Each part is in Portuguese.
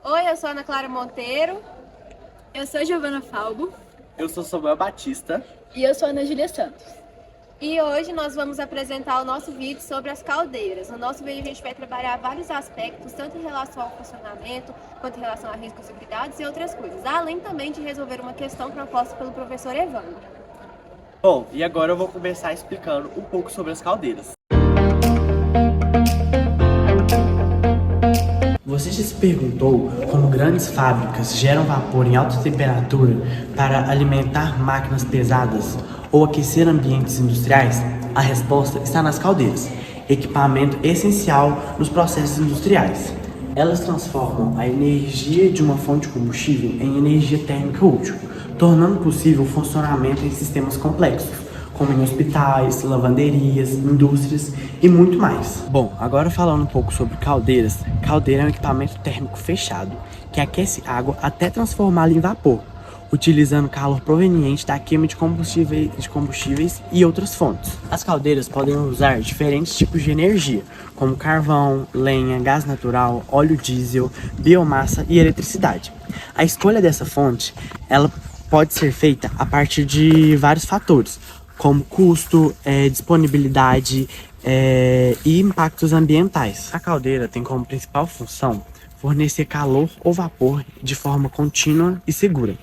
Oi, eu sou Ana Clara Monteiro. Eu sou Giovana Falbo. Eu sou Samuel Batista. E eu sou Ana Júlia Santos. E hoje nós vamos apresentar o nosso vídeo sobre as caldeiras. No nosso vídeo a gente vai trabalhar vários aspectos, tanto em relação ao funcionamento, quanto em relação a riscos e cuidados e outras coisas, além também de resolver uma questão proposta pelo professor Evandro. Bom, e agora eu vou começar explicando um pouco sobre as caldeiras. Você já se perguntou como grandes fábricas geram vapor em alta temperatura para alimentar máquinas pesadas ou aquecer ambientes industriais? A resposta está nas caldeiras, equipamento essencial nos processos industriais. Elas transformam a energia de uma fonte de combustível em energia térmica útil, tornando possível o funcionamento em sistemas complexos, como em hospitais, lavanderias, indústrias e muito mais. Bom, agora falando um pouco sobre caldeiras. Caldeira é um equipamento térmico fechado que aquece água até transformá-la em vapor, utilizando calor proveniente da queima de combustíveis e outras fontes. As caldeiras podem usar diferentes tipos de energia, como carvão, lenha, gás natural, óleo diesel, biomassa e eletricidade. A escolha dessa fonte, ela pode ser feita a partir de vários fatores, como custo, disponibilidade e impactos ambientais. A caldeira tem como principal função fornecer calor ou vapor de forma contínua e segura,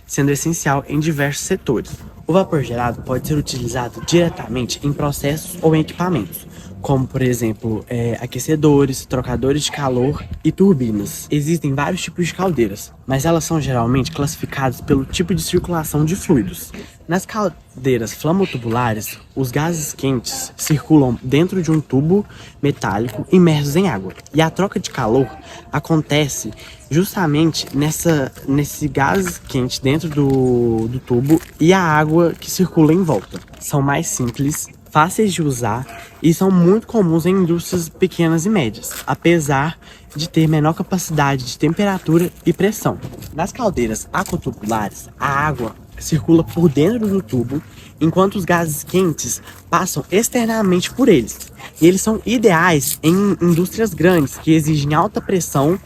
sendo essencial em diversos setores. O vapor gerado pode ser utilizado diretamente em processos ou em equipamentos, como por exemplo aquecedores, trocadores de calor e turbinas. Existem vários tipos de caldeiras, mas elas são geralmente classificadas pelo tipo de circulação de fluidos. Nas caldeiras flamotubulares, os gases quentes circulam dentro de um tubo metálico imersos em água, e a troca de calor acontece justamente nesse gás quente dentro do tubo e a água que circula em volta. São mais simples, fáceis de usar e são muito comuns em indústrias pequenas e médias, apesar de ter menor capacidade de temperatura e pressão. Nas caldeiras aquatubulares, a água circula por dentro do tubo, enquanto os gases quentes passam externamente por eles. E eles são ideais em indústrias grandes que exigem alta pressão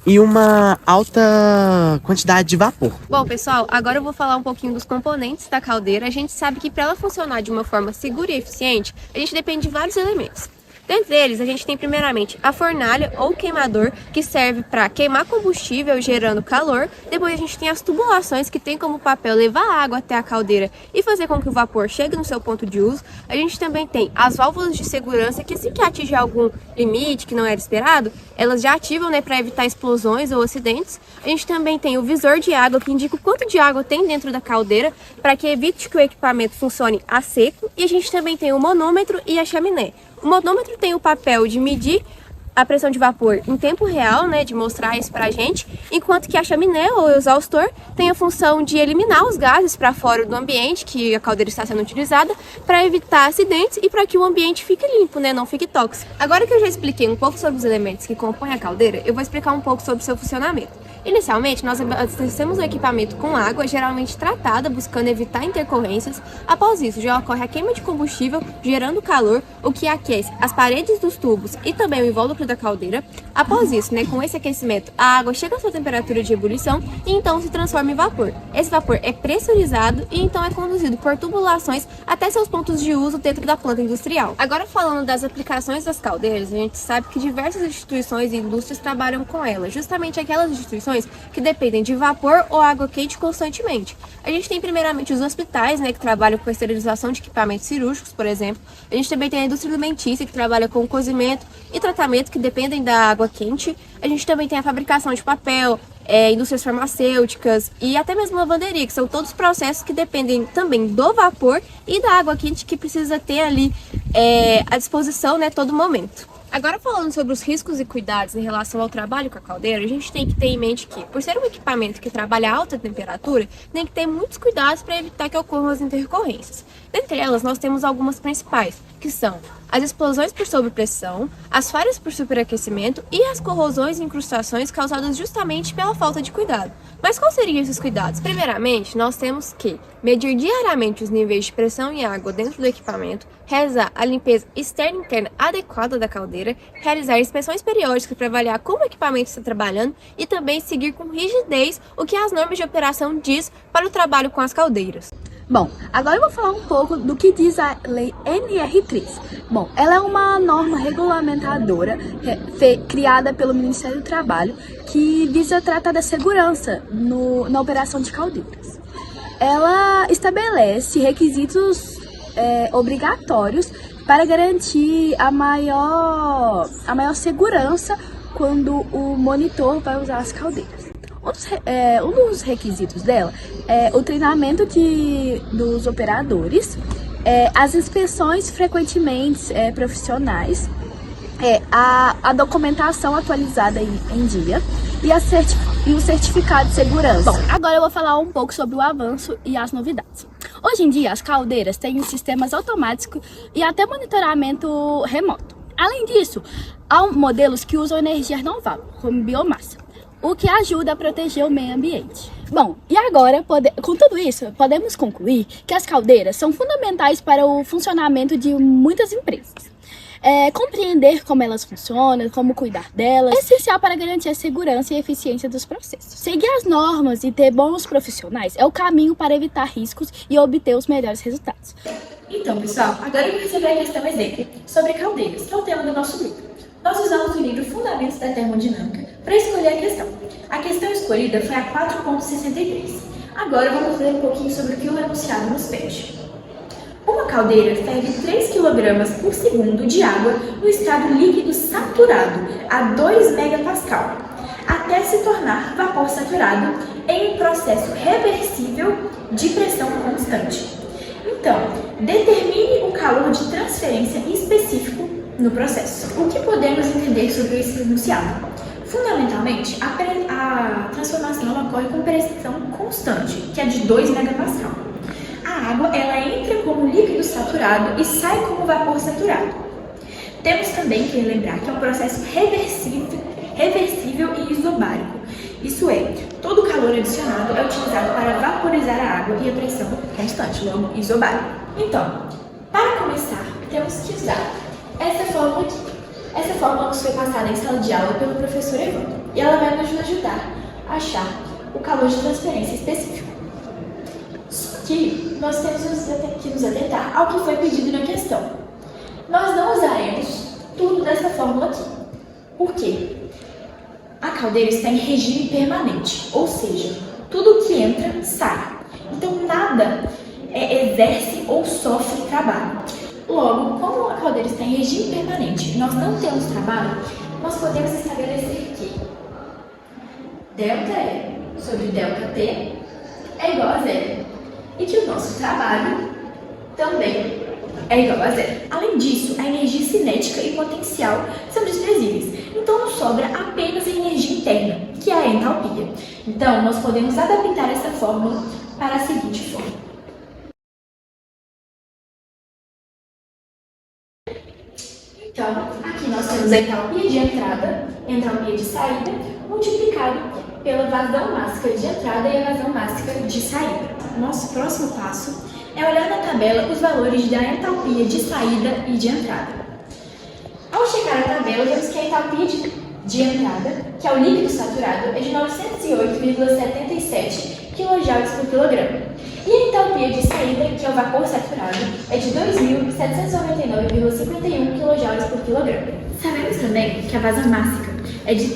e uma alta quantidade de vapor. Bom, pessoal, agora eu vou falar um pouquinho dos componentes da caldeira. A gente sabe que para ela funcionar de uma forma segura e eficiente, a gente depende de vários elementos. Dentre eles, a gente tem primeiramente a fornalha ou queimador, que serve para queimar combustível gerando calor. Depois a gente tem as tubulações, que tem como papel levar a água até a caldeira e fazer com que o vapor chegue no seu ponto de uso. A gente também tem as válvulas de segurança, que se atingir algum limite que não era esperado, elas já ativam, para evitar explosões ou acidentes. A gente também tem o visor de água, que indica o quanto de água tem dentro da caldeira, para que evite que o equipamento funcione a seco. E a gente também tem o manômetro e a chaminé. O manômetro tem o papel de medir a pressão de vapor em tempo real, de mostrar isso pra gente, enquanto que a chaminé ou o exaustor tem a função de eliminar os gases para fora do ambiente que a caldeira está sendo utilizada, para evitar acidentes e para que o ambiente fique limpo, não fique tóxico. Agora que eu já expliquei um pouco sobre os elementos que compõem a caldeira, eu vou explicar um pouco sobre o seu funcionamento. Inicialmente, nós abastecemos o equipamento com água, geralmente tratada, buscando evitar intercorrências. Após isso, já ocorre a queima de combustível, gerando calor, o que aquece as paredes dos tubos e também o invólucro da caldeira. Após isso, com esse aquecimento, a água chega à sua temperatura de ebulição e então se transforma em vapor. Esse vapor é pressurizado e então é conduzido por tubulações até seus pontos de uso dentro da planta industrial. Agora, falando das aplicações das caldeiras, a gente sabe que diversas instituições e indústrias trabalham com elas, justamente aquelas instituições que dependem de vapor ou água quente constantemente. A gente tem primeiramente os hospitais, que trabalham com a esterilização de equipamentos cirúrgicos, por exemplo. A gente também tem a indústria alimentícia, que trabalha com cozimento e tratamento, que dependem da água quente. A gente também tem a fabricação de papel, indústrias farmacêuticas e até mesmo lavanderia, que são todos processos que dependem também do vapor e da água quente, que precisa ter ali à disposição, todo momento. Agora, falando sobre os riscos e cuidados em relação ao trabalho com a caldeira, a gente tem que ter em mente que, por ser um equipamento que trabalha a alta temperatura, tem que ter muitos cuidados para evitar que ocorram as intercorrências. Dentre elas, nós temos algumas principais, que são as explosões por sobrepressão, as falhas por superaquecimento e as corrosões e incrustações causadas justamente pela falta de cuidado. Mas quais seriam esses cuidados? Primeiramente, nós temos que medir diariamente os níveis de pressão e água dentro do equipamento, realizar a limpeza externa e interna adequada da caldeira, realizar inspeções periódicas para avaliar como o equipamento está trabalhando e também seguir com rigidez o que as normas de operação diz para o trabalho com as caldeiras. Bom, agora eu vou falar um pouco do que diz a Lei NR3. Bom, ela é uma norma regulamentadora criada pelo Ministério do Trabalho que visa tratar da segurança na operação de caldeiras. Ela estabelece requisitos obrigatórios para garantir a maior segurança quando o monitor vai usar as caldeiras. Um dos requisitos dela é o treinamento dos operadores, as inspeções frequentemente profissionais, a documentação atualizada em dia e o certificado de segurança. Bom, agora eu vou falar um pouco sobre o avanço e as novidades. Hoje em dia, as caldeiras têm sistemas automáticos e até monitoramento remoto. Além disso, há modelos que usam energia renovável, como biomassa, o que ajuda a proteger o meio ambiente. Bom, e agora, com tudo isso, podemos concluir que as caldeiras são fundamentais para o funcionamento de muitas empresas. Compreender como elas funcionam, como cuidar delas, é essencial para garantir a segurança e a eficiência dos processos. Seguir as normas e ter bons profissionais é o caminho para evitar riscos e obter os melhores resultados. Então, pessoal, agora eu vou receber a questão exemplo sobre caldeiras, que é o tema do nosso grupo. Nós usamos o livro Fundamentos da Termodinâmica para escolher a questão. A questão escolhida foi a 4.63. Agora vamos ler um pouquinho sobre o que o enunciado nos pede. Uma caldeira ferve 3 kg por segundo de água no estado líquido saturado a 2 MPa, até se tornar vapor saturado em um processo reversível de pressão constante. Então, determine o calor de transferência específico no processo. O que podemos entender sobre esse enunciado? Fundamentalmente, a transformação ocorre com pressão constante, que é de 2 MPa. A água ela entra como líquido saturado e sai como vapor saturado. Temos também que lembrar que é um processo reversível e isobárico. Isso é, todo o calor adicionado é utilizado para vaporizar a água e a pressão constante, logo isobárico. Então, para começar, temos que usar essa fórmula aqui. Essa fórmula nos foi passada em sala de aula pelo professor Evandro e ela vai nos ajudar a achar o calor de transferência específico. Só que nós temos que nos atentar ao que foi pedido na questão. Nós não usaremos tudo dessa fórmula aqui. Por quê? A caldeira está em regime permanente, ou seja, tudo que entra, sai. Então nada exerce ou sofre trabalho. Logo, como a caldeira está em regime permanente e nós não temos trabalho, nós podemos estabelecer que ΔE sobre ΔT é igual a zero e que o nosso trabalho também é igual a zero. Além disso, a energia cinética e potencial são desprezíveis, então nos sobra apenas a energia interna, que é a entalpia. Então, nós podemos adaptar essa fórmula para a seguinte forma. Então, aqui nós temos a entalpia de entrada e a entalpia de saída multiplicado pela vazão mássica de entrada e a vazão mássica de saída. Nosso próximo passo é olhar na tabela os valores da entalpia de saída e de entrada. Ao checar a tabela, vemos que a entalpia de entrada, que é o líquido saturado, é de 908,77 kJ por quilograma. E a entalpia de saída, que é o vapor saturado, é de 2.799,51 kJ por quilograma. Sabemos também que a vazão mássica é de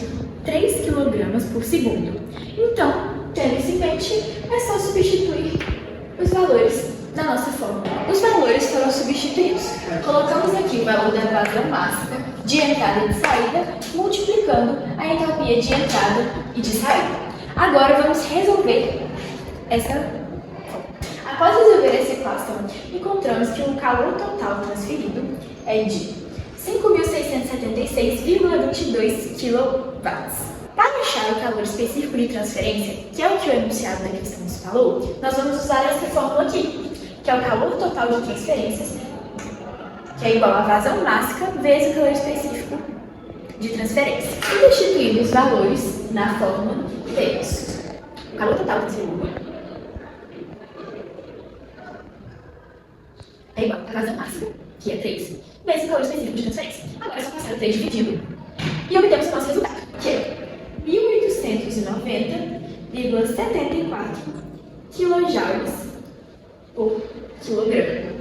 3 kg por segundo. Então, tendo isso em mente, é só substituir os valores na nossa fórmula. Os valores foram substituídos. Colocamos aqui o valor da vazão mássica de entrada e de saída, multiplicando a entalpia de entrada e de saída. Agora vamos resolver essa fórmula. Após resolver essa equação, encontramos que o calor total transferido é de 5.676,22 kW. Para achar o calor específico de transferência, que é o que o enunciado da questão nos falou, nós vamos usar essa fórmula aqui, que é o calor total de transferências que é igual a vazão máxima vezes o calor específico de transferência. Substituindo os valores na fórmula, temos o calor total transferido é igual a vazão máxima, que é 3, vezes o calor específico de transferência. Agora é só passar o 3 dividido e obtemos o nosso resultado, que é 1890,74 kJ por quilograma.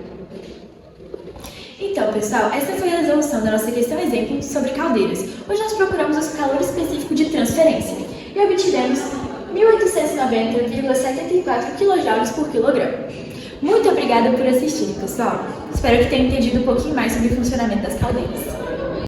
Então, pessoal, essa foi a resolução da nossa questão exemplo sobre caldeiras. Hoje nós procuramos o calor específico de transferência e obtivemos 1890,74 kJ por quilograma. Muito obrigada por assistir, pessoal. Espero que tenham entendido um pouquinho mais sobre o funcionamento das caldeiras.